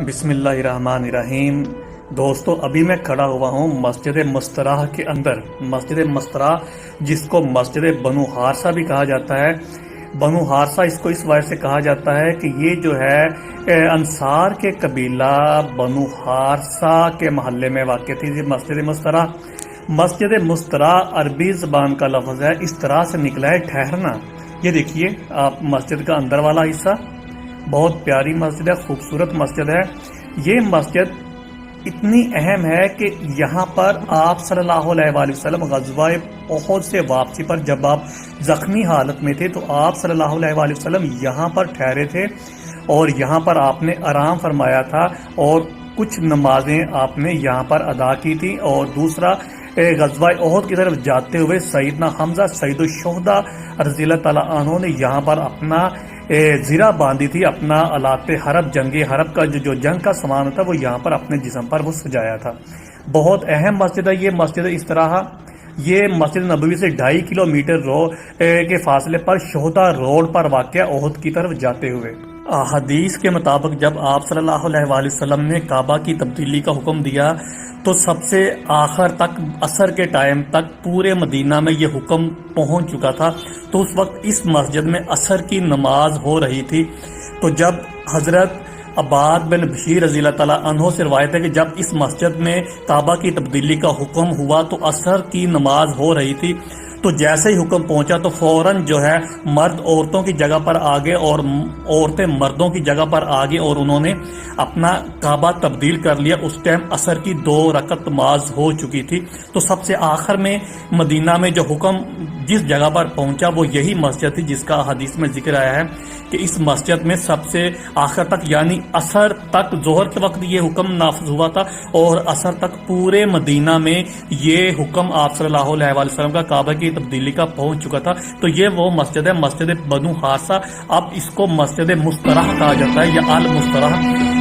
بسم اللہ الرحمن الرحیم۔ دوستو، ابھی میں کھڑا ہوا ہوں مسجد مستراح کے اندر۔ مسجد مستراح جس کو مسجد بنو حارثہ بھی کہا جاتا ہے۔ بنو حارثہ اس کو اس وجہ سے کہا جاتا ہے کہ یہ جو ہے انصار کے قبیلہ بنو حارثہ کے محلے میں واقع تھی مسجد مستراح۔ مسجد مستراح عربی زبان کا لفظ ہے، اس طرح سے نکلا ہے ٹھہرنا۔ یہ دیکھیے آپ مسجد کا اندر والا حصہ، بہت پیاری مسجد ہے، خوبصورت مسجد ہے۔ یہ مسجد اتنی اہم ہے کہ یہاں پر آپ صلی اللہ علیہ وآلہ وسلم غزوہ احد سے واپسی پر جب آپ زخمی حالت میں تھے تو آپ صلی اللہ علیہ وآلہ وسلم یہاں پر ٹھہرے تھے اور یہاں پر آپ نے آرام فرمایا تھا اور کچھ نمازیں آپ نے یہاں پر ادا کی تھی۔ اور دوسرا، غزوہ احد کی طرف جاتے ہوئے سیدنا حمزہ سید الشہداء رضی اللہ تعالیٰ عنہ نے یہاں پر اپنا زرہ باندھی تھی، اپنا آلات حرب، جنگی حرب کا جو جنگ کا سامان تھا وہ یہاں پر اپنے جسم پر وہ سجایا تھا۔ بہت اہم مسجد ہے یہ مسجد اس طرح۔ یہ مسجد نبوی سے 2.5 کلومیٹر کے فاصلے پر شہداء روڈ پر واقع احد کی طرف جاتے ہوئے۔ حدیث کے مطابق جب آپ صلی اللہ علیہ وآلہ وسلم نے کعبہ کی تبدیلی کا حکم دیا تو سب سے آخر تک، عصر کے ٹائم تک پورے مدینہ میں یہ حکم پہنچ چکا تھا۔ تو اس وقت اس مسجد میں عصر کی نماز ہو رہی تھی۔ تو جب حضرت عباد بن بشیر رضی اللہ تعالیٰ عنہ سے روایت ہے کہ جب اس مسجد میں کعبہ کی تبدیلی کا حکم ہوا تو عصر کی نماز ہو رہی تھی، تو جیسے ہی حکم پہنچا تو فوراً جو ہے مرد عورتوں کی جگہ پر آگے اور عورتیں مردوں کی جگہ پر آگے اور انہوں نے اپنا کعبہ تبدیل کر لیا۔ اس ٹائم عصر کی 2 رکعت نماز ہو چکی تھی۔ تو سب سے آخر میں مدینہ میں جو حکم جس جگہ پر پہنچا وہ یہی مسجد تھی جس کا حدیث میں ذکر آیا ہے کہ اس مسجد میں سب سے آخر تک یعنی عصر تک، ظہر کے وقت یہ حکم نافذ ہوا تھا اور عصر تک پورے مدینہ میں یہ حکم آپ صلی اللہ علیہ وآلہ وسلم کا کعبہ کی تبدیلی کا پہنچ چکا تھا۔ تو یہ وہ مسجد ہے، مسجد بنو حارثہ۔ اب اس کو مسجد مستراح کہا جاتا ہے یا المستراح۔